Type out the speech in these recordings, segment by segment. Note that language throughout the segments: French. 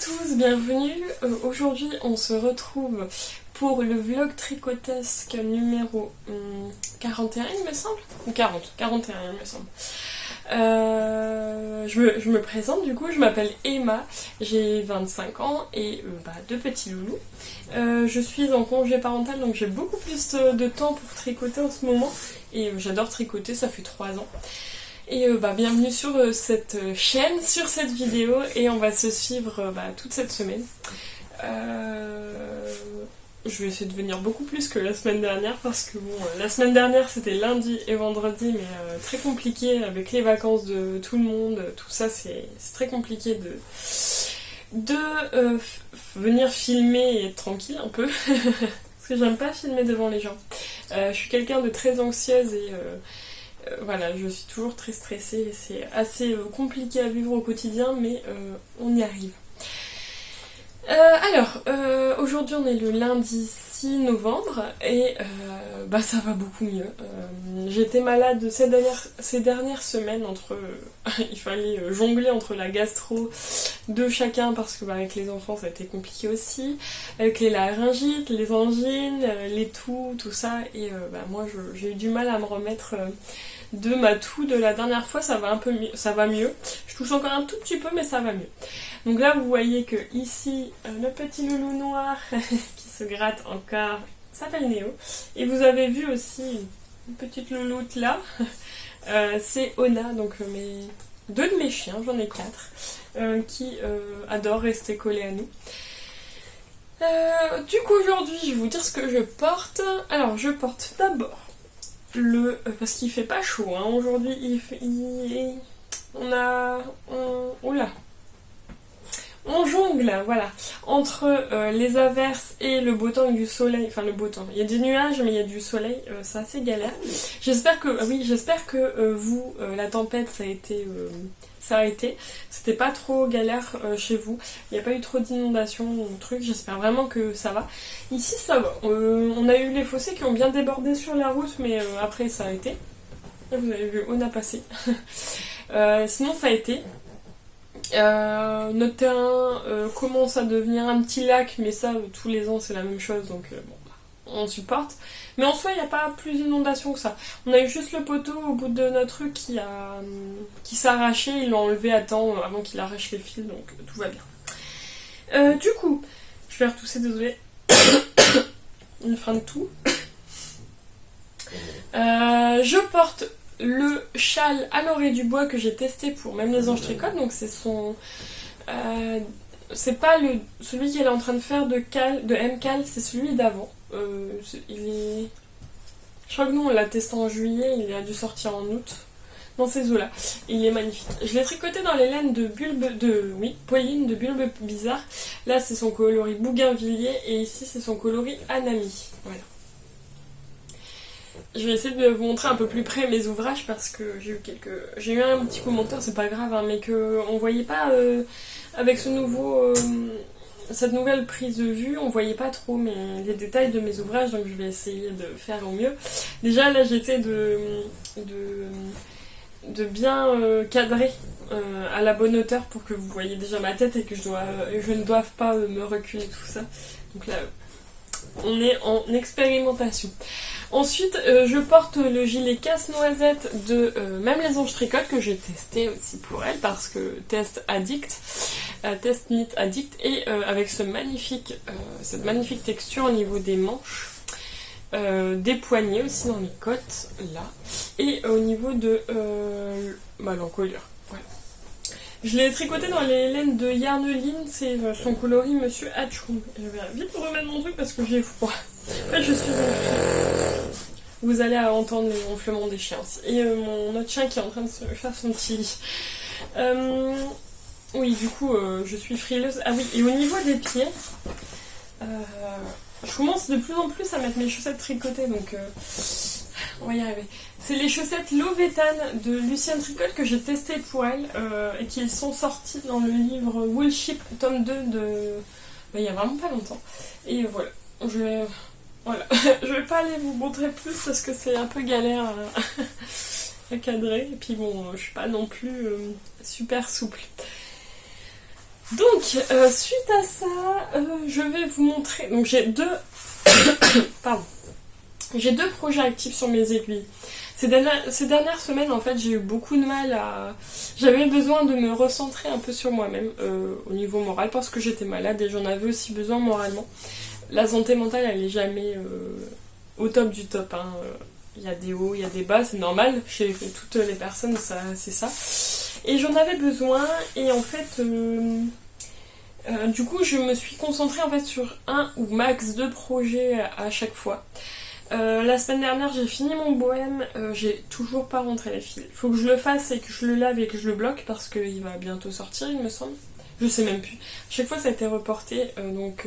tous, bienvenue. Aujourd'hui on se retrouve pour le vlog tricotesque numéro 41 il me semble, ou 41 il me semble. Je me présente du coup, je m'appelle Emma, j'ai 25 ans et deux petits loulous. Je suis en congé parental donc j'ai beaucoup plus de temps pour tricoter en ce moment et j'adore tricoter, ça fait 3 ans. Et bienvenue sur cette chaîne, sur cette vidéo, et on va se suivre toute cette semaine. Je vais essayer de venir beaucoup plus que la semaine dernière parce que la semaine dernière c'était lundi et vendredi, mais très compliqué avec les vacances de tout le monde, tout ça c'est très compliqué de venir filmer et être tranquille un peu parce que j'aime pas filmer devant les gens. Je suis quelqu'un de très anxieuse et voilà, je suis toujours très stressée, c'est assez compliqué à vivre au quotidien, mais on y arrive. Aujourd'hui on est le lundi 6 novembre et ça va beaucoup mieux. J'étais malade ces dernières semaines, il fallait jongler entre la gastro de chacun parce que avec les enfants ça a été compliqué aussi, avec les laryngites, les angines, les toux, tout ça, et moi j'ai eu du mal à me remettre de ma toux de la dernière fois. Ça va un peu mieux, ça va mieux. Je touche encore un tout petit peu, mais ça va mieux. Donc là, vous voyez que ici, le petit loulou noir qui se gratte encore s'appelle Néo. Et vous avez vu aussi une petite louloute là. C'est Ona, donc deux de mes chiens, j'en ai 4, qui adorent rester collés à nous. Du coup, aujourd'hui, je vais vous dire ce que je porte. Alors, je porte d'abord parce qu'il fait pas chaud, hein. Aujourd'hui on jongle, voilà, entre les averses et le beau temps et du soleil. Enfin, le beau temps, il y a des nuages mais il y a du soleil, c'est assez galère. J'espère que vous, la tempête ça a été, c'était pas trop galère chez vous, il n'y a pas eu trop d'inondations ou trucs, j'espère vraiment que ça va. Ici ça va, on a eu les fossés qui ont bien débordé sur la route, mais après ça a été. Là, vous avez vu, on a passé. Sinon ça a été. Notre terrain commence à devenir un petit lac, mais ça tous les ans c'est la même chose, donc on supporte. Mais en soi il n'y a pas plus d'inondation que ça. On a eu juste le poteau au bout de notre rue qui s'arrachait, ils l'ont enlevé à temps avant qu'il arrache les fils, donc tout va bien. Du coup, je vais retousser, désolée. Une fin de tout. Je porte le châle à l'oreille du bois que j'ai testé pour Même les anges tricotent, donc c'est son... c'est pas celui qu'elle est en train de faire de MCAL, c'est celui d'avant. Je crois que nous on l'a testé en juillet, il a dû sortir en août, dans ces eaux là. Il est magnifique. Je l'ai tricoté dans les laines de Pauline de Bulbe Bizarre. Là c'est son coloris Bougainvilliers et ici c'est son coloris Anami. Voilà. Je vais essayer de vous montrer un peu plus près mes ouvrages parce que j'ai eu un petit commentaire, c'est pas grave, hein, mais qu'on voyait pas avec cette nouvelle prise de vue, on voyait pas trop les détails de mes ouvrages, donc je vais essayer de faire au mieux. Déjà là j'essaie de bien cadrer à la bonne hauteur pour que vous voyez déjà ma tête et que je ne doive pas me reculer, tout ça. Donc là on est en expérimentation. Ensuite, je porte le gilet casse-noisette de Même les anges tricotent que j'ai testé aussi pour elle parce que test knit addict, et avec cette magnifique texture au niveau des manches, des poignets aussi dans les côtes là, et au niveau de l'encolure. Voilà. Je l'ai tricoté dans les laines de Yarneline, c'est son coloris Monsieur Hatchoum. Je vais vite remettre mon truc parce que j'ai froid. En fait, je suis vous allez entendre les ronflements des chiens aussi. Et mon autre chien qui est en train de se faire son petit lit. Oui, du coup, je suis frileuse. Ah oui, et au niveau des pieds, je commence de plus en plus à mettre mes chaussettes tricotées, donc on va y arriver. C'est les chaussettes Lovetane de Lucienne Tricotte que j'ai testées pour elle et qui sont sorties dans le livre Woolship tome 2 il y a vraiment pas longtemps. Et voilà, je vais pas aller vous montrer plus parce que c'est un peu galère à cadrer. Et puis bon, je suis pas non plus super souple. Donc, suite à ça, je vais vous montrer. Donc, j'ai deux. Pardon. J'ai deux projets actifs sur mes aiguilles. Ces dernières semaines, en fait, j'ai eu beaucoup de mal à... J'avais besoin de me recentrer un peu sur moi-même au niveau moral parce que j'étais malade et j'en avais aussi besoin moralement. La santé mentale, elle est jamais au top du top. Hein. Il y a des hauts, il y a des bas, c'est normal. Chez toutes les personnes, c'est ça. Et j'en avais besoin et en fait... du coup, je me suis concentrée en fait sur un ou max deux projets à chaque fois. La semaine dernière, j'ai fini mon bohème, j'ai toujours pas rentré les fils. Il faut que je le fasse et que je le lave et que je le bloque parce qu'il va bientôt sortir, il me semble. Je sais même plus. Chaque fois, ça a été reporté, donc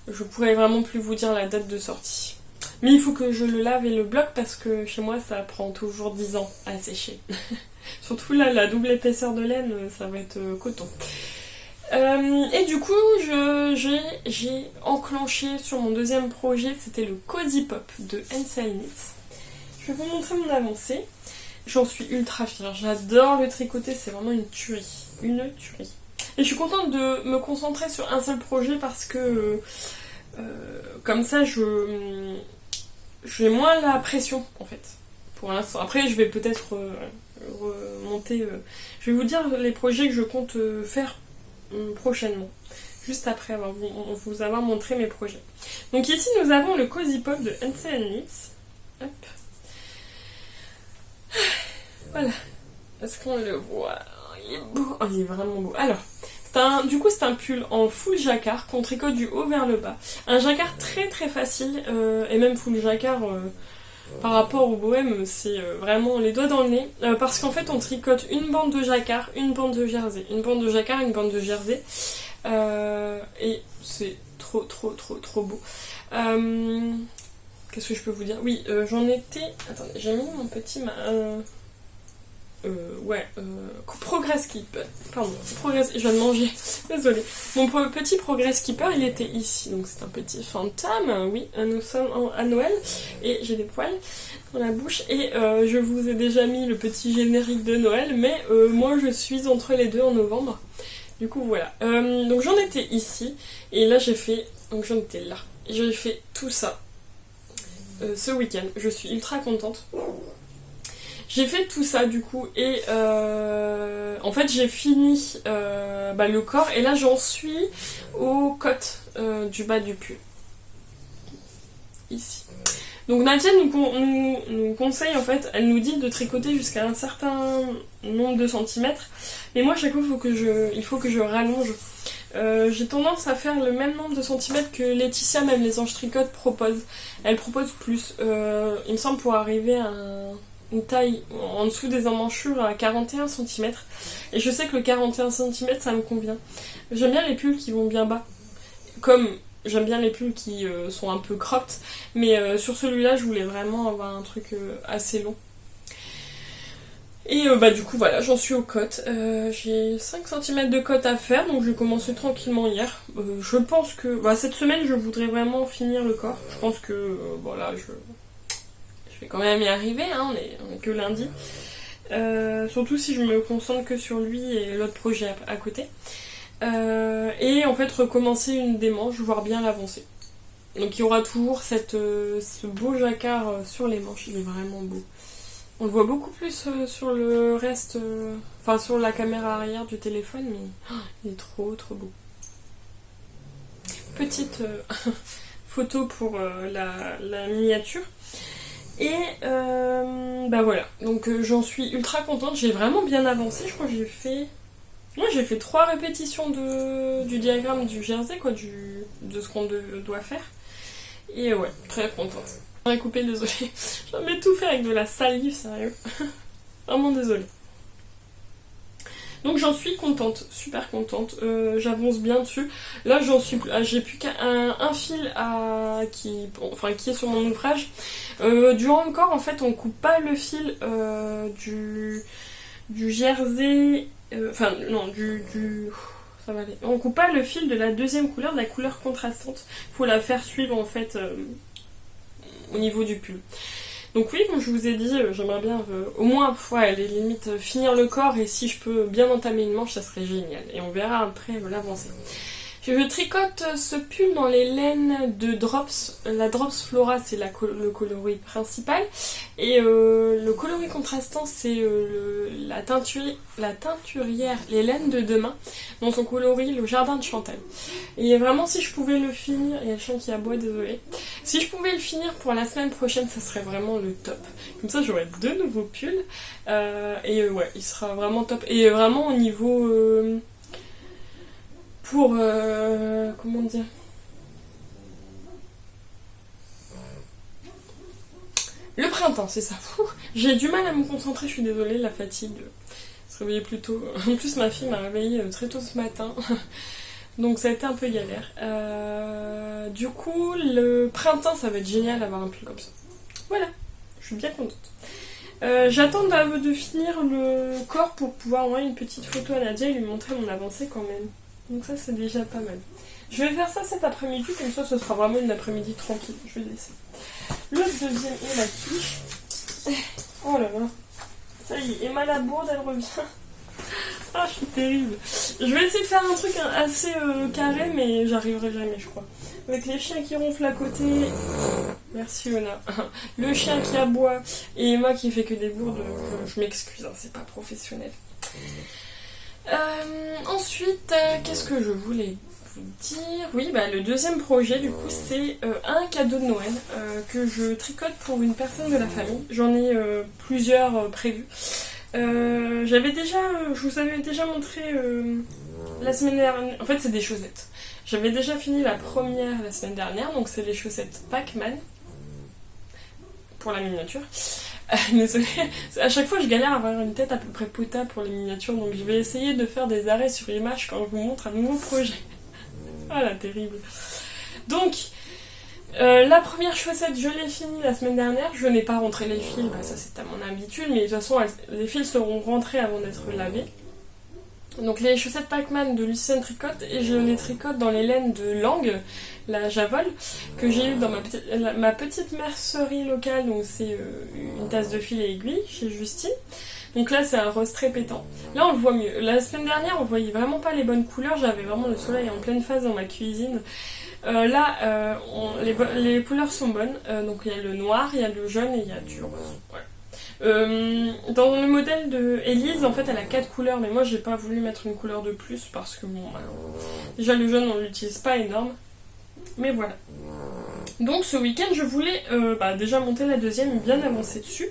je pourrais vraiment plus vous dire la date de sortie. Mais il faut que je le lave et le bloque parce que chez moi, ça prend toujours 10 ans à sécher. Surtout là, la double épaisseur de laine, ça va être coton. Et du coup, j'ai enclenché sur mon deuxième projet, c'était le Cozy Pop de Hansel Knits. Je vais vous montrer mon avancée. J'en suis ultra fière, j'adore le tricoter, c'est vraiment une tuerie. Une tuerie. Et je suis contente de me concentrer sur un seul projet parce que comme ça, j'ai moins la pression en fait. Pour l'instant. Après, je vais peut-être remonter. Je vais vous dire les projets que je compte faire prochainement, juste après vous avoir montré mes projets. Donc ici nous avons le Cozy Pop de Hansel Knits. Hop. Voilà. Est-ce qu'on le voit? Il est beau. Oh, il est vraiment beau. Alors, c'est un pull en full jacquard qu'on tricote du haut vers le bas. Un jacquard très très facile et même full jacquard par rapport au bohème, c'est vraiment les doigts dans le nez. Parce qu'en fait, on tricote une bande de jacquard, une bande de jersey. Une bande de jacquard, une bande de jersey. Et c'est trop, trop, trop, trop beau. Qu'est-ce que je peux vous dire? Oui, j'en étais... Attendez, j'ai mis mon petit... Progress Keeper. Pardon, je viens de manger. Désolée. Mon petit Progress Keeper, il était ici. Donc c'est un petit fantôme. Oui, nous sommes à Noël. Et j'ai des poils dans la bouche. Et je vous ai déjà mis le petit générique de Noël. Mais moi, je suis entre les deux en novembre. Du coup, voilà. Donc j'en étais ici. Et là, donc j'en étais là. J'ai fait tout ça ce week-end. Je suis ultra contente. J'ai fait tout ça du coup et en fait j'ai fini le corps et là j'en suis aux côtes du bas du pull. Ici. Donc Nadia nous conseille en fait, elle nous dit de tricoter jusqu'à un certain nombre de centimètres. Mais moi chaque fois il faut que je rallonge. J'ai tendance à faire le même nombre de centimètres que Laetitia, même les anges tricotes proposent. Elle propose plus. Il me semble pour arriver à une taille en dessous des emmanchures à 41 cm. Et je sais que le 41 cm ça me convient. J'aime bien les pulls qui vont bien bas. Comme j'aime bien les pulls qui sont un peu cropped. Mais sur celui-là je voulais vraiment avoir un truc assez long. Et du coup voilà, j'en suis aux côtes. J'ai 5 cm de côte à faire, donc j'ai commencé tranquillement hier. Je pense que cette semaine je voudrais vraiment finir le corps. Je pense que voilà, je vais quand même y arriver, hein, on est que lundi. Surtout si je me concentre que sur lui et l'autre projet à côté. Et en fait recommencer une des manches, voir bien l'avancée. Donc il y aura toujours ce beau jacquard sur les manches, il est vraiment beau. On le voit beaucoup plus sur le reste, sur la caméra arrière du téléphone, mais il est trop trop beau. Petite photo pour la miniature. Et voilà, donc j'en suis ultra contente, j'ai vraiment bien avancé, je crois que j'ai fait 3 répétitions du diagramme du jersey, de ce qu'on doit faire. Et ouais, très contente. J'aurais coupé, désolée. J'en ai tout fait avec de la salive, sérieux. Vraiment désolée. Donc j'en suis contente, super contente. J'avance bien dessus. Là j'ai plus qu'un fil qui est sur mon ouvrage. Durant le corps, en fait, on coupe pas le fil du jersey. Ça va aller. On coupe pas le fil de la deuxième couleur, de la couleur contrastante. Faut la faire suivre en fait au niveau du pull. Donc oui, comme je vous ai dit, j'aimerais bien au moins, les limites, finir le corps, et si je peux bien entamer une manche, ça serait génial. Et on verra après l'avancée. Je tricote ce pull dans les laines de Drops. La Drops Flora, c'est le coloris principal. Et le coloris contrastant, c'est la teinturière, les laines de demain, dans son coloris le jardin de Chantal. Et vraiment, si je pouvais le finir, il y a le chien qui aboie, désolé. Si je pouvais le finir pour la semaine prochaine, ça serait vraiment le top. Comme ça, j'aurais 2 nouveaux pulls. Ouais, il sera vraiment top. Et vraiment au niveau... comment dire, le printemps, c'est ça. J'ai du mal à me concentrer, je suis désolée, la fatigue, se réveiller plus tôt. En plus, ma fille m'a réveillée très tôt ce matin, donc ça a été un peu galère. Du coup, le printemps, ça va être génial d'avoir un pull comme ça. Voilà, je suis bien contente. J'attends de finir le corps pour pouvoir envoyer une petite photo à Nadia et lui montrer mon avancée quand même. Donc ça, c'est déjà pas mal. Je vais faire ça cet après-midi, comme ça ce sera vraiment une après-midi tranquille. Je vais laisser. Le deuxième est la quiche. Oh là là. Ça y est, Emma la bourde, elle revient. Ah, je suis terrible. Je vais essayer de faire un truc assez carré, mais j'arriverai jamais, je crois. Avec les chiens qui ronflent à côté. Merci, Ona. Le chien qui aboie et Emma qui fait que des bourdes. Je m'excuse, hein, c'est pas professionnel. Ensuite, qu'est-ce que je voulais vous dire? Oui, le deuxième projet, du coup, c'est un cadeau de Noël que je tricote pour une personne de la famille. J'en ai plusieurs prévus. Je vous avais déjà montré la semaine dernière. En fait, c'est des chaussettes. J'avais déjà fini la première la semaine dernière, donc c'est les chaussettes Pac-Man pour la miniature. Désolée, à chaque fois je galère à avoir une tête à peu près pota pour les miniatures, donc je vais essayer de faire des arrêts sur image quand je vous montre un nouveau projet. Ah là, terrible. Donc, la première chaussette, je l'ai finie la semaine dernière. Je n'ai pas rentré les fils, ça c'est à mon habitude, mais de toute façon les fils seront rentrés avant d'être lavés. Donc les chaussettes Pac-Man de Lucienne Tricotte, et je les tricote dans les laines de Langue, la Javol, que j'ai eu dans ma petite mercerie locale. Donc c'est une tasse de fil et aiguille chez Justine. Donc là c'est un rose très pétant. Là on le voit mieux. La semaine dernière on voyait vraiment pas les bonnes couleurs, j'avais vraiment le soleil en pleine phase dans ma cuisine. Les couleurs sont bonnes, donc il y a le noir, il y a le jaune et il y a du rose. Voilà. Dans le modèle de Elise, en fait, elle a 4 couleurs, mais moi j'ai pas voulu mettre une couleur de plus parce que déjà le jaune on l'utilise pas énorme, mais voilà. Donc ce week-end je voulais déjà monter la deuxième et bien avancer dessus,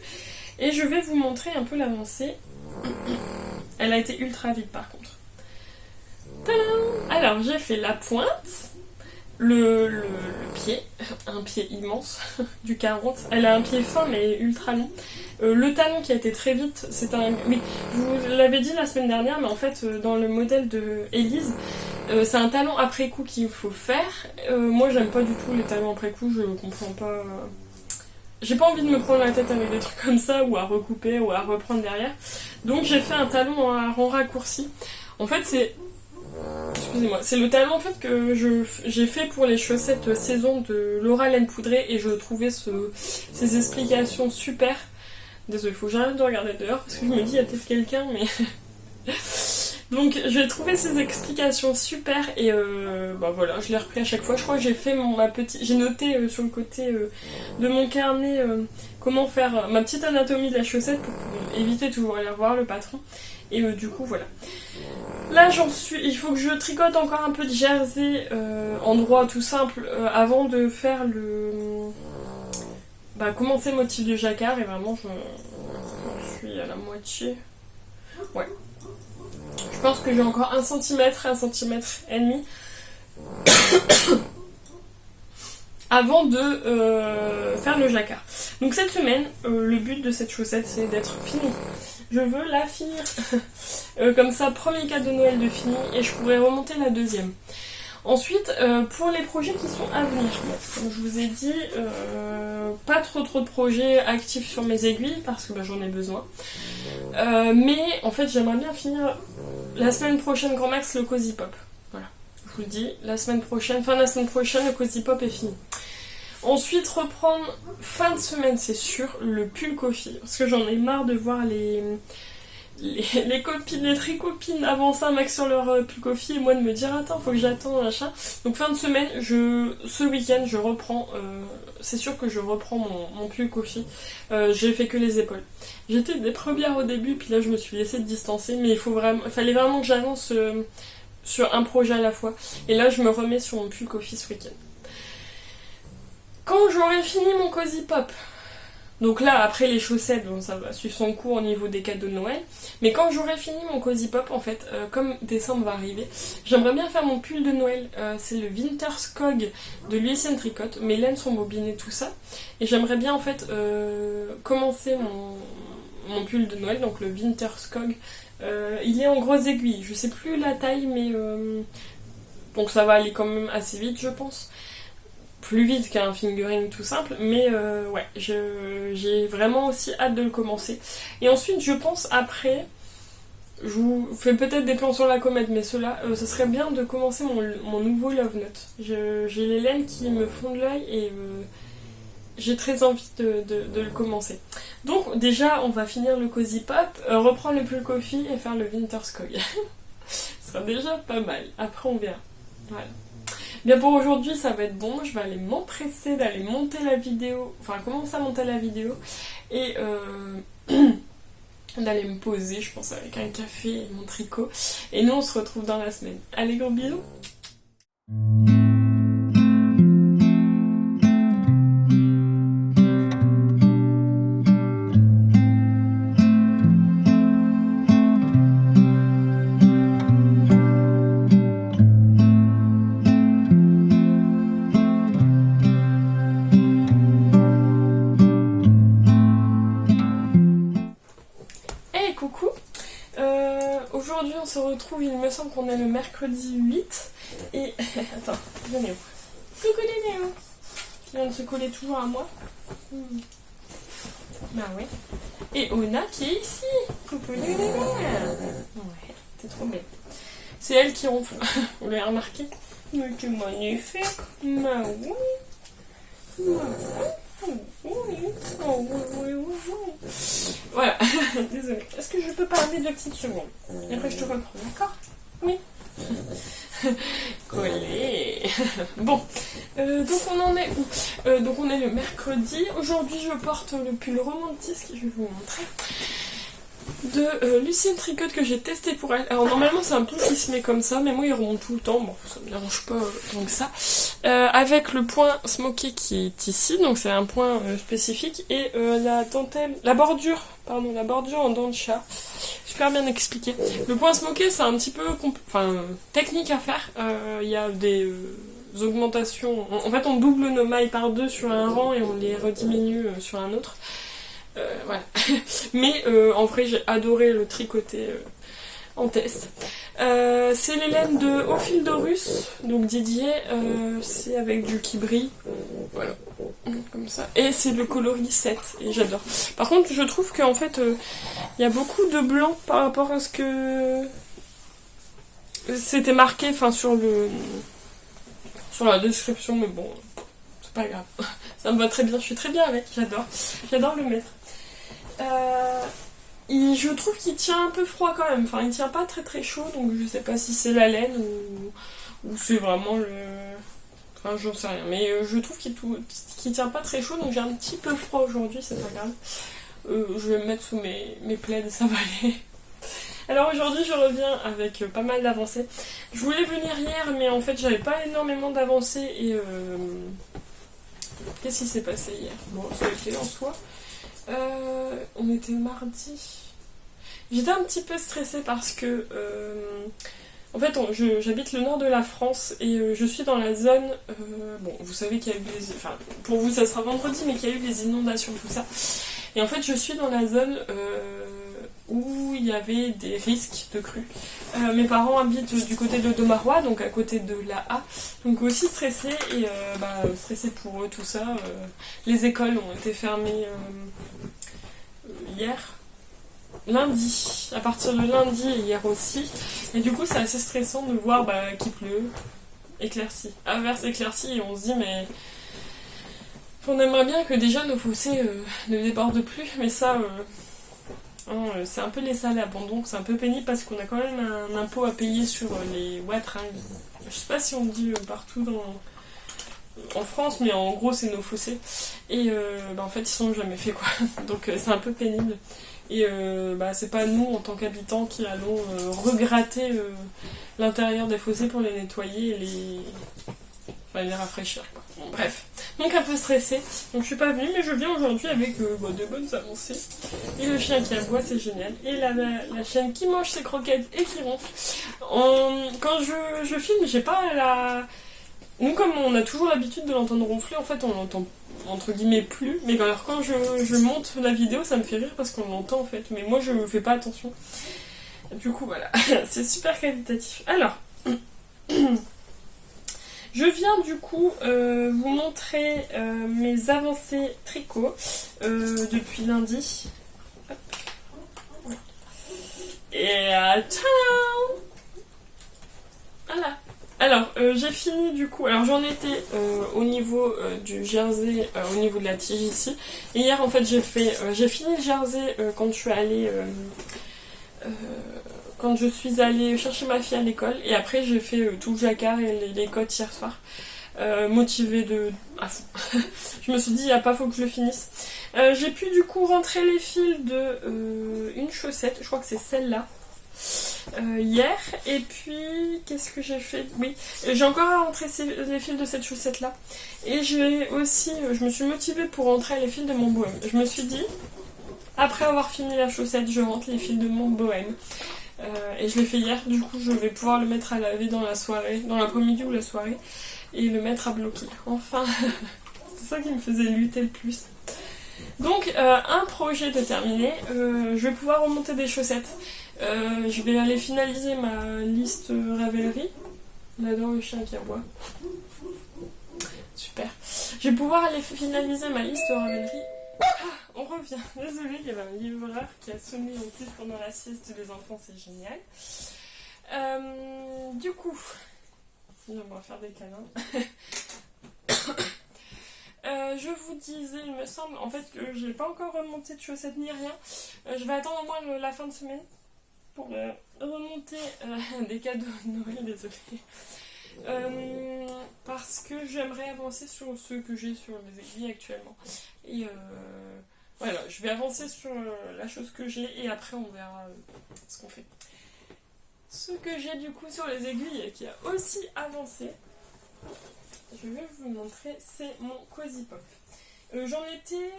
et je vais vous montrer un peu l'avancée. Elle a été ultra vite par contre. Tadam! Alors j'ai fait la pointe, le pied, un pied immense, du 40. Elle a un pied fin mais ultra long. Le talon qui a été très vite, oui, je vous l'avais dit la semaine dernière, mais en fait dans le modèle de Elise, c'est un talon après coup qu'il faut faire. Moi j'aime pas du tout les talons après coup, je comprends pas. J'ai pas envie de me prendre la tête avec des trucs comme ça, ou à recouper, ou à reprendre derrière. Donc j'ai fait un talon à rang raccourci. En fait c'est le talon en fait que j'ai fait pour les chaussettes saison de Laura Laine Poudrée, et je trouvais ces explications super. Désolée, il faut que j'arrête de regarder dehors parce que je me dis il y a peut-être quelqu'un, mais... Donc j'ai trouvé ces explications super, et voilà, je l'ai repris à chaque fois. Je crois que j'ai fait j'ai noté sur le côté de mon carnet comment faire ma petite anatomie de la chaussette pour éviter toujours aller revoir le patron. Et du coup voilà. Là il faut que je tricote encore un peu de jersey en droit tout simple avant de faire commencer le motif de jacquard, et vraiment je suis à la moitié. Ouais. Je pense que j'ai encore 1 cm, 1 cm et demi avant de faire le jacquard. Donc cette semaine, le but de cette chaussette c'est d'être finie. Je veux la finir. Comme ça, premier cadeau de Noël de fini, et je pourrais remonter la deuxième. Ensuite, pour les projets qui sont à venir, comme je vous ai dit, pas trop de projets actifs sur mes aiguilles parce que j'en ai besoin. Mais en fait, j'aimerais bien finir la semaine prochaine, grand max, le Cozy Pop. Voilà, je vous le dis, fin de la semaine prochaine, le Cozy Pop est fini. Ensuite, reprendre fin de semaine, c'est sûr, le pull coffee. Parce que j'en ai marre de voir les copines, les tricopines avancer un max sur leur pull coffee et moi de me dire attends, faut que j'attende, machin. Donc fin de semaine, ce week-end, je reprends, c'est sûr que je reprends mon pull coffee. J'ai fait que les épaules. J'étais des premières au début, puis là je me suis laissée distancer, mais il fallait vraiment que j'avance sur un projet à la fois. Et là, je me remets sur mon pull coffee ce week-end. Quand j'aurai fini mon Cozy Pop, donc là, après les chaussettes, bon, ça va suivre son cours au niveau des cadeaux de Noël. Mais quand j'aurai fini mon Cozy Pop, en fait, comme décembre va arriver, j'aimerais bien faire mon pull de Noël. C'est le Winter Skog de l'USN Tricot. Mes laines sont bobinées, tout ça. Et j'aimerais bien, en fait, commencer mon pull de Noël, donc le Winter Skog. Il est en grosses aiguilles. Je sais plus la taille, mais... donc ça va aller quand même assez vite, je pense. Plus vite qu'un fingering tout simple, mais ouais, j'ai vraiment aussi hâte de le commencer. Et ensuite, je pense après, je vous fais peut-être des plans sur la comète, mais cela, ce serait bien de commencer mon nouveau Love Note. J'ai les laines qui me font de l'œil et j'ai très envie de le commencer. Donc déjà, on va finir le Cozy Pop, reprendre le pull coffee et faire le Winter Skog. Ce sera déjà pas mal. Après, on verra. Voilà. Bien pour aujourd'hui ça va être bon, je vais aller m'empresser d'aller monter la vidéo, enfin commencer à monter la vidéo et d'aller me poser je pense avec un café et mon tricot et nous on se retrouve dans la semaine. Allez gros bisous. Coucou, aujourd'hui on se retrouve, il me semble qu'on est le mercredi 8 et... Attends, Néo. Coucou les Néo qui vient de se coller toujours à moi. Bah ouais. Et Ona qui est ici. Coucou les Néo. Ouais, t'es trop belle. C'est elle qui ronfle, vous l'avez remarqué. Mais tu magnifique. Bah oui. Voilà, désolée. Est-ce que je peux parler 2 petites secondes? Et après je te reprends, d'accord? Oui. Collé. Bon, donc on en est où? Donc on est le mercredi. Aujourd'hui je porte le pull romantique, je vais vous montrer. De Lucien Tricot que j'ai testé pour elle. Alors normalement c'est un pull qui se met comme ça, mais moi il remonte tout le temps, bon ça me dérange pas tant que ça. Avec le point smoké qui est ici, donc c'est un point spécifique, et la dentelle, la bordure en dent de chat, super bien expliqué. Le point smoké c'est un petit peu technique à faire, il y a des augmentations, en fait on double nos mailles par 2 sur un rang et on les rediminue sur un autre. Voilà. Mais en vrai j'ai adoré le tricoter en test. C'est les laines de Au fil d'Horus, donc Didier, c'est avec du qui brille, voilà, comme ça. Et c'est le coloris 7, et j'adore. Par contre je trouve qu'en fait il y a beaucoup de blanc par rapport à ce que c'était marqué sur la description, mais bon, c'est pas grave. Ça me va très bien, je suis très bien avec, j'adore le mettre. Je trouve qu'il tient un peu froid quand même, enfin il tient pas très très chaud, donc je sais pas si c'est la laine ou c'est vraiment le... Enfin j'en sais rien, mais je trouve qu'il tient pas très chaud, donc j'ai un petit peu froid aujourd'hui, c'est pas grave. Je vais me mettre sous mes plaids, ça va aller. Alors aujourd'hui je reviens avec pas mal d'avancées. Je voulais venir hier, mais en fait j'avais pas énormément d'avancées et... Qu'est-ce qui s'est passé hier? Bon, ça a été en soi. On était mardi. J'étais un petit peu stressée parce que en fait j'habite le nord de la France et je suis dans la zone bon vous savez qu'il y a eu pour vous ça sera vendredi, mais qu'il y a eu des inondations, tout ça, et en fait je suis dans la zone où il y avait des risques de crue. Mes parents habitent du côté de Domarois, donc à côté de la A, donc aussi stressée, et stressée pour eux, tout ça. Les écoles ont été fermées hier, lundi, à partir de lundi et hier aussi, et du coup c'est assez stressant de voir qu'il pleut, éclairci, averse éclairci, et on se dit mais On aimerait bien que déjà nos fossés ne débordent plus, mais ça, c'est un peu laissé à l'abandon, c'est un peu pénible parce qu'on a quand même un impôt à payer sur les watts. Je sais pas si on le dit partout en France, mais en gros c'est nos fossés. Et en fait ils sont jamais faits quoi, donc c'est un peu pénible. Et c'est pas nous en tant qu'habitants qui allons regratter l'intérieur des fossés pour les nettoyer et les rafraîchir quoi. Bon, bref, donc un peu stressée, donc je suis pas venue mais je viens aujourd'hui avec de bonnes avancées. Et le chien qui aboie, c'est génial, et la chienne qui mange ses croquettes et qui ronfle. Quand je filme, j'ai pas la... Nous, comme on a toujours l'habitude de l'entendre ronfler, en fait on l'entend entre guillemets plus, mais alors quand je monte la vidéo ça me fait rire parce qu'on l'entend en fait, mais moi je fais pas attention. Du coup voilà, c'est super qualitatif. Alors je viens du coup vous montrer mes avancées tricot depuis lundi. Hop. Et ciao. Voilà. Alors j'ai fini du coup, alors j'en étais au niveau du jersey, au niveau de la tige ici. Et hier en fait j'ai fini le jersey quand je suis allée... quand je suis allée chercher ma fille à l'école, et après j'ai fait tout le jacquard et les côtes hier soir, motivée à fond. Je me suis dit, pas faut que je le finisse. J'ai pu du coup rentrer les fils de une chaussette, je crois que c'est celle-là, hier, et puis qu'est-ce que j'ai fait? Oui, j'ai encore à rentrer les fils de cette chaussette-là, et j'ai aussi, je me suis motivée pour rentrer les fils de mon bohème. Je me suis dit, après avoir fini la chaussette, je rentre les fils de mon bohème. Et je l'ai fait hier, du coup je vais pouvoir le mettre à laver dans la soirée, dans l'après-midi ou la soirée, et le mettre à bloquer. Enfin, c'est ça qui me faisait lutter le plus. Donc un projet de terminé, je vais pouvoir remonter des chaussettes. Je vais aller finaliser ma liste Ravelry. On adore le chien qui aboie. Super. Je vais pouvoir aller finaliser ma liste Ravelry. On revient. Désolée, il y avait un livreur qui a sonné en plus pendant la sieste des enfants, c'est génial. Du coup, on va faire des câlins. Je vous disais, il me semble, en fait, que j'ai pas encore remonté de chaussettes ni rien. Je vais attendre au moins la fin de semaine pour remonter des cadeaux de Noël, désolée. Parce que j'aimerais avancer sur ceux que j'ai sur les aiguilles actuellement. Et voilà, je vais avancer sur la chose que j'ai et après on verra ce qu'on fait. Ce que j'ai du coup sur les aiguilles et qui a aussi avancé, je vais vous montrer, c'est mon Cozy Pop. J'en étais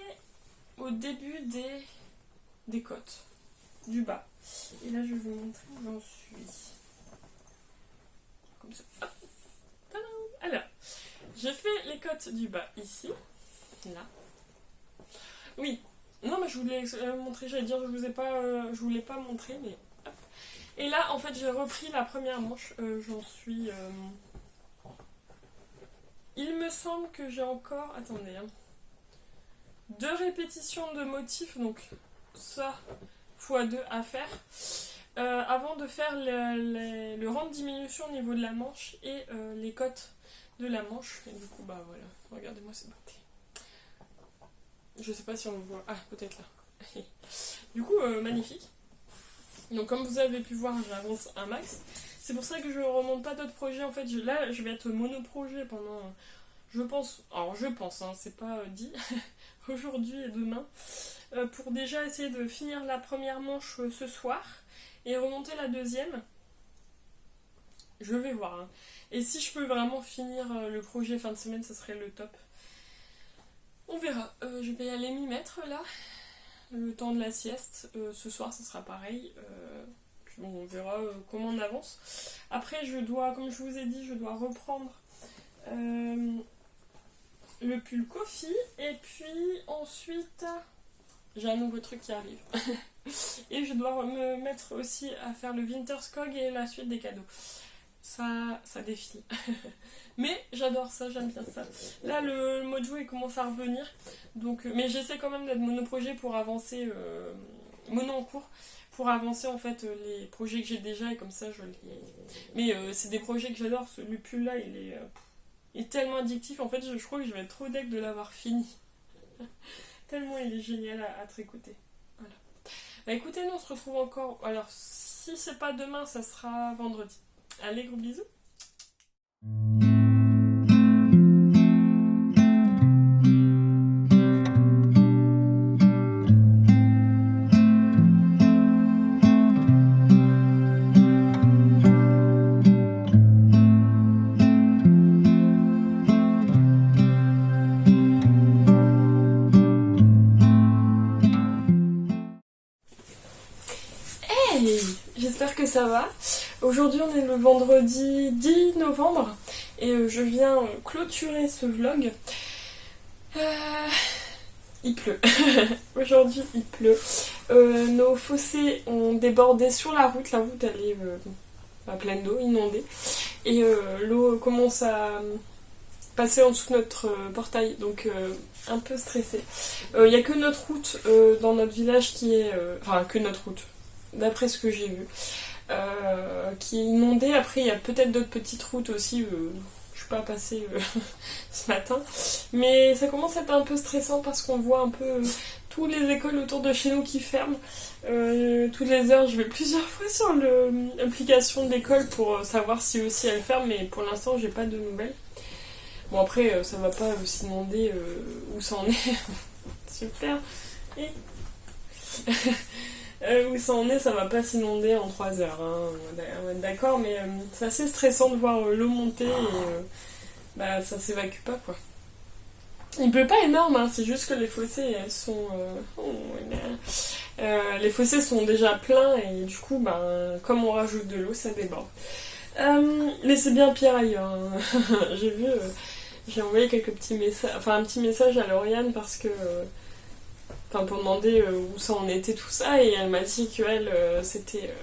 au début des côtes, du bas. Et là je vais vous montrer où j'en suis. Comme ça. Hop. Alors, j'ai fait les côtes du bas ici, là. Oui, non mais je voulais montrer, j'allais dire je voulais pas montrer, mais hop. Et là en fait j'ai repris la première manche, j'en suis... Il me semble que j'ai encore, attendez, 2 répétitions de motifs, donc ça x2 à faire, avant de faire le rang de diminution au niveau de la manche et les côtes de la manche. Et du coup bah voilà, regardez-moi ces beautés. Je sais pas si on le voit. Ah, peut-être là. Du coup, magnifique. Donc, comme vous avez pu voir, j'avance un max. C'est pour ça que je remonte pas d'autres projets. En fait, là, je vais être monoprojet pendant... Je pense, hein, c'est pas dit. Aujourd'hui et demain. Pour déjà essayer de finir la première manche ce soir. Et remonter la deuxième. Je vais voir. Hein. Et si je peux vraiment finir le projet fin de semaine, ça serait le top. On verra, je vais aller m'y mettre là, le temps de la sieste, ce soir ça sera pareil, puis bon, on verra comment on avance. Après comme je vous ai dit, je dois reprendre le pull Kofi, et puis ensuite j'ai un nouveau truc qui arrive. Et je dois me mettre aussi à faire le Winter Skog et la suite des cadeaux. Ça défile. Mais j'adore ça, j'aime bien ça. Là, le mojo il commence à revenir. Donc, mais j'essaie quand même d'être monoprojet pour avancer, mono en cours, pour avancer en fait les projets que j'ai déjà et comme ça je les... Mais c'est des projets que j'adore. Le pull là, il est Il est tellement addictif, en fait je crois que je vais être trop deg de l'avoir fini. Tellement il est génial à tricoter. Voilà. Bah écoutez, nous on se retrouve encore. Alors si c'est pas demain, ça sera vendredi. Allez, gros bisous. Hey, j'espère que ça va. Aujourd'hui on est le vendredi 10 novembre et je viens clôturer ce vlog. Il pleut. Aujourd'hui il pleut. Nos fossés ont débordé sur la route. La route elle est pleine d'eau, inondée. Et l'eau commence à passer en dessous de notre portail, donc un peu stressée. Il n'y a que notre route dans notre village qui est... Enfin, que notre route, d'après ce que j'ai vu, qui est inondée. Après, il y a peut-être d'autres petites routes aussi. Je suis pas passée ce matin. Mais ça commence à être un peu stressant parce qu'on voit un peu toutes les écoles autour de chez nous qui ferment. Toutes les heures, je vais plusieurs fois sur l'application de l'école pour savoir si aussi elle ferme, mais pour l'instant, j'ai pas de nouvelles. Bon, après, ça va pas s'inonder où ça en est. Super. Et... où ça en est, ça va pas s'inonder en 3 heures. Hein. On va être d'accord, mais c'est assez stressant de voir l'eau monter et ça s'évacue pas, quoi. Il pleut pas énorme, hein, c'est juste que les fossés elles sont... les fossés sont déjà pleins et du coup, comme on rajoute de l'eau, ça déborde. Mais c'est bien pire ailleurs. Hein. J'ai vu... j'ai envoyé quelques petits messages, enfin un petit message à Lauriane parce que, pour demander où ça en était tout ça, et elle m'a dit que elle c'était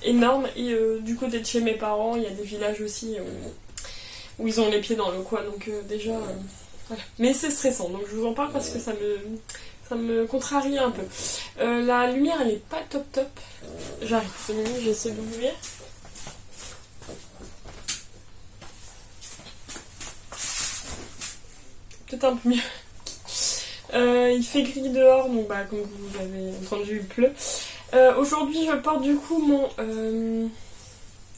énorme. Et du côté de chez mes parents, il y a des villages aussi où ils ont les pieds dans l'eau, quoi. Donc déjà, voilà. Mais c'est stressant, donc je vous en parle parce que ça me contrarie un peu. La lumière, elle est pas top top. J'arrive, 2 minutes, j'essaie d'ouvrir. Peut-être un peu mieux. Il fait gris dehors, donc comme vous avez entendu, il pleut. Aujourd'hui, je porte du coup mon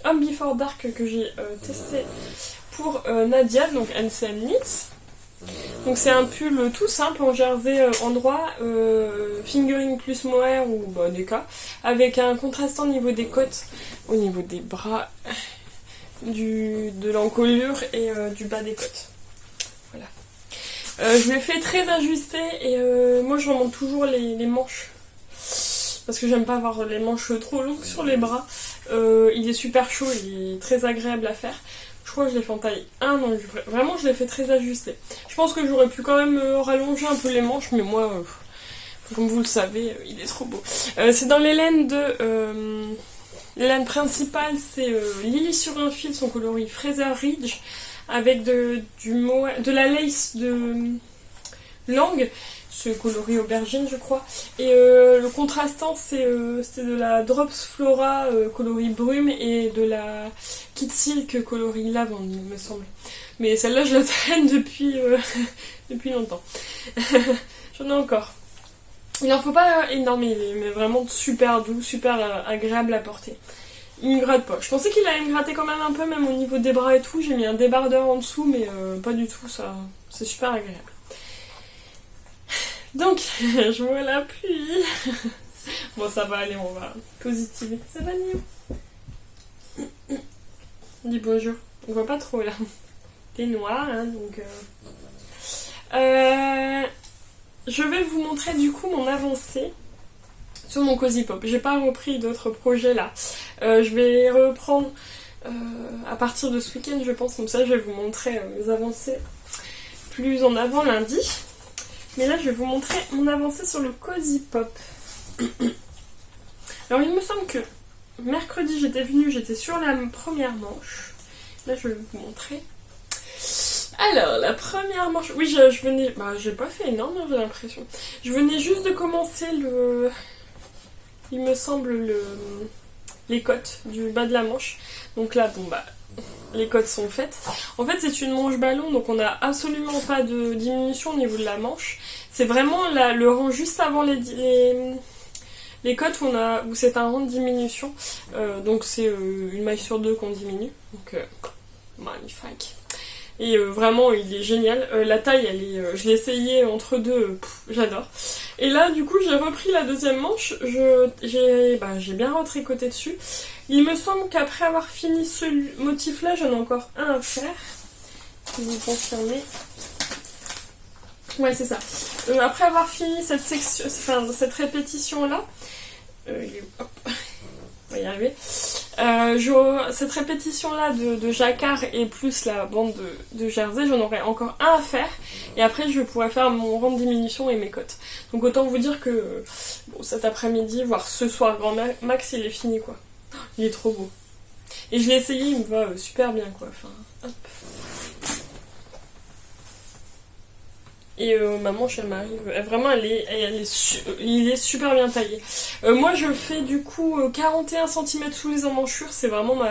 Home Before Dark que j'ai testé pour Nadia, donc NCM Knits. Donc c'est un pull tout simple en jersey endroit, fingering plus mohair ou déca, avec un contrastant au niveau des côtes, au niveau des bras, de l'encolure et du bas des côtes. Voilà. Je l'ai fait très ajusté et moi je remonte toujours les manches parce que j'aime pas avoir les manches trop longues sur les bras. Il est super chaud, il est très agréable à faire. Je crois que je l'ai fait en taille 1, donc vraiment je l'ai fait très ajusté. Je pense que j'aurais pu quand même rallonger un peu les manches, mais moi, comme vous le savez, il est trop beau. C'est dans les laines de... les laines principales, c'est Lily sur un fil, son coloris Fraser Ridge, avec de la lace de langue, ce coloris aubergine je crois, et le contrastant c'était de la Drops Flora coloris brume et de la Kid Silk coloris lavande il me semble, mais celle-là je la traîne depuis longtemps. J'en ai encore. Il en faut pas énorme, il est vraiment super doux, super agréable à porter. Il me gratte pas. Je pensais qu'il allait me gratter quand même un peu, même au niveau des bras et tout. J'ai mis un débardeur en dessous, mais pas du tout, ça. C'est super agréable. Donc, je vois la pluie. Bon, ça va aller, on va positiver. Ça va, Nio? Dis bonjour. On voit pas trop, là. T'es noir, hein, donc... Je vais vous montrer, du coup, mon avancée sur mon Cozy Pop. J'ai pas repris d'autres projets là. Je vais reprendre à partir de ce week-end, je pense, comme ça je vais vous montrer mes avancées plus en avant lundi. Mais là je vais vous montrer mon avancée sur le Cozy Pop. Alors il me semble que mercredi j'étais sur la première manche. Là je vais vous montrer. Alors, la première manche... Oui, je venais... j'ai pas fait énorme, j'ai l'impression. Je venais juste de commencer il me semble les côtes du bas de la manche. Donc là, les cotes sont faites. En fait, c'est une manche ballon, donc on n'a absolument pas de diminution au niveau de la manche. C'est vraiment le rang juste avant les cotes où c'est un rang de diminution. Donc c'est une maille sur deux qu'on diminue. Donc magnifique. Et vraiment, il est génial. La taille, je l'ai essayé entre deux, j'adore. Et là, du coup, j'ai repris la deuxième manche. J'ai bien retricoté dessus. Il me semble qu'après avoir fini ce motif-là, j'en ai encore un à faire. Si vous confirmez. Ouais, c'est ça. Après avoir fini cette section, enfin, cette répétition-là, hop, on va y arriver. Cette répétition-là de jacquard et plus la bande de jersey, j'en aurai encore un à faire. Et après, je pourrai faire mon rang de diminution et mes cotes. Donc autant vous dire que cet après-midi, voire ce soir grand max, il est fini, quoi. Il est trop beau. Et je l'ai essayé, il me va super bien, quoi. Enfin, hop. Et ma manche, elle m'arrive. Vraiment, il est super bien taillé. Moi, je fais du coup 41 cm sous les emmanchures. C'est vraiment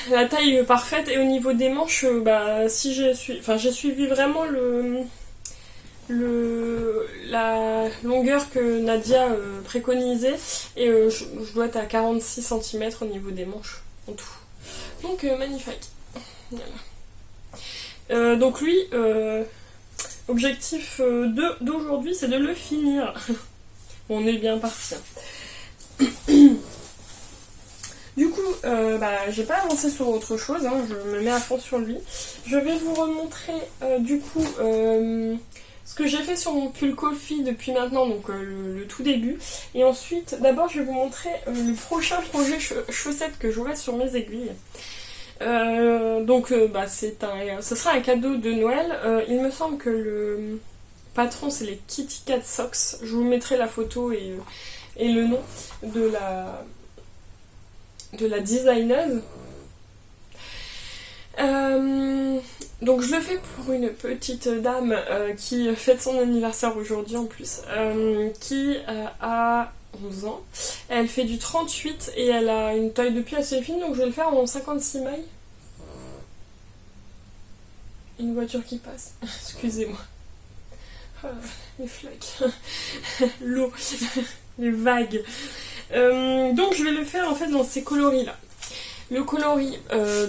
la taille parfaite. Et au niveau des manches, j'ai suivi vraiment la longueur que Nadia préconisait. Et je dois être à 46 cm au niveau des manches en tout. Donc, magnifique. Voilà. Donc lui, objectif d'aujourd'hui, c'est de le finir. On est bien parti. Du coup, j'ai pas avancé sur autre chose, hein, je me mets à fond sur lui. Je vais vous remontrer ce que j'ai fait sur mon pull coffee depuis maintenant, donc le tout début. Et ensuite, d'abord, je vais vous montrer le prochain projet chaussettes que j'aurai sur mes aiguilles. Ce sera un cadeau de Noël. Il me semble que le patron, c'est les Kitty Cat Socks. Je vous mettrai la photo et le nom de la designeuse. Donc je le fais pour une petite dame qui fête son anniversaire aujourd'hui en plus, qui a 11 ans. Elle fait du 38 et elle a une taille de pied assez fine, donc je vais le faire en 56 mailles. Une voiture qui passe, excusez-moi. Les flaques, l'eau, les vagues. Donc je vais le faire en fait dans ces coloris là. Le coloris,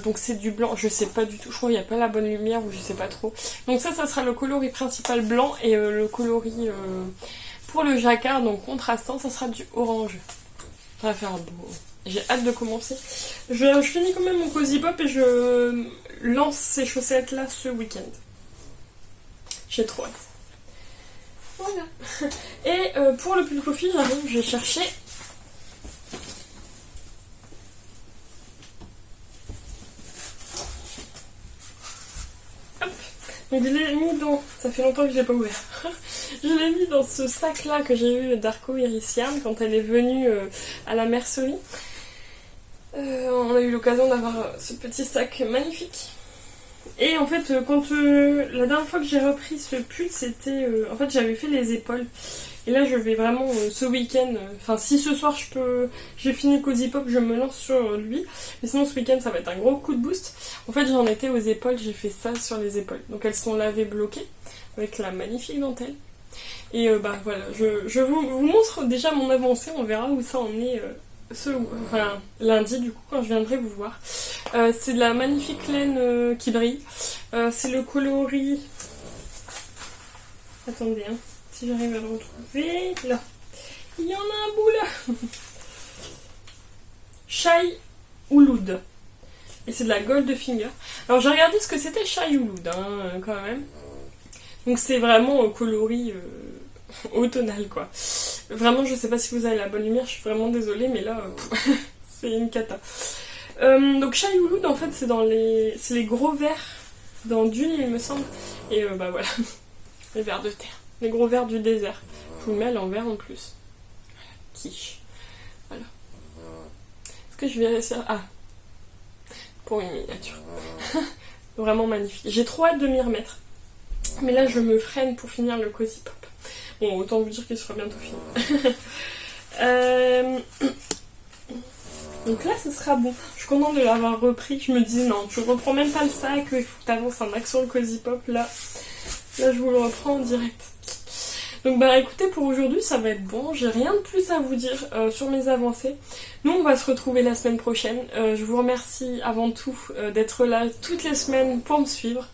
donc c'est du blanc, je sais pas du tout, je crois qu'il n'y a pas la bonne lumière ou je sais pas trop. Donc ça sera le coloris principal blanc et le coloris pour le jacquard, donc contrastant, ça sera du orange. Ça va faire beau. J'ai hâte de commencer. Je finis quand même mon Cozy Pop et je lance ces chaussettes là ce week-end. J'ai trop hâte. Voilà. Et pour le pull coffee, j'arrive, je vais chercher. Hop. Donc je l'ai mis dans. Ça fait longtemps que je l'ai pas ouvert. Je l'ai mis dans ce sac là que j'ai eu d'Arco Iriciam quand elle est venue à la mercerie. On a eu l'occasion d'avoir ce petit sac magnifique. Et en fait, la dernière fois que j'ai repris ce pull, c'était... en fait, j'avais fait les épaules. Et là, je vais vraiment, ce week-end... Enfin, si ce soir, j'ai fini le Cozy Pop, je me lance sur lui. Mais sinon, ce week-end, ça va être un gros coup de boost. En fait, j'en étais aux épaules, j'ai fait ça sur les épaules. Donc, elles sont lavées bloquées, avec la magnifique dentelle. Et voilà, je vous montre déjà mon avancée, on verra où ça en est... lundi du coup quand je viendrai vous voir. C'est de la magnifique laine qui brille. C'est le coloris. Attendez, hein, si j'arrive à le retrouver. Là. Il y en a un bout là. Chai Ouloud. Et c'est de la Goldfinger. Alors j'ai regardé ce que c'était Chai Ouloud quand même. Donc c'est vraiment coloris automnal quoi. Vraiment je sais pas si vous avez la bonne lumière, je suis vraiment désolée mais là c'est une cata. Donc Chai Ouloud en fait c'est les gros vers dans Dune il me semble. Et voilà, les vers de terre, les gros vers du désert. Je vous le mets à l'envers en plus. Quiche. Voilà. Est-ce que je vais réussir? Ah, pour une miniature. Vraiment magnifique. J'ai trop hâte de m'y remettre. Mais là je me freine pour finir le Cozy Pop. Bon, autant vous dire qu'il sera bientôt fini. Donc là, ce sera bon. Je suis contente de l'avoir repris. Je me dis, non, tu reprends même pas le sac, il faut que tu avances un max sur le Cozy Pop. Là, je vous le reprends en direct. Donc bah écoutez, pour aujourd'hui ça va être bon, j'ai rien de plus à vous dire sur mes avancées. Nous on va se retrouver la semaine prochaine. Je vous remercie avant tout d'être là toutes les semaines pour me suivre.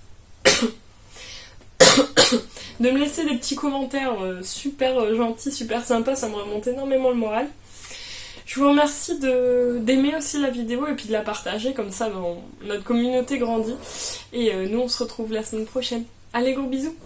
De me laisser des petits commentaires super gentils, super sympas, ça me remonte énormément le moral. Je vous remercie d'aimer aussi la vidéo et puis de la partager, comme ça notre communauté grandit. Et nous on se retrouve la semaine prochaine. Allez, gros bisous!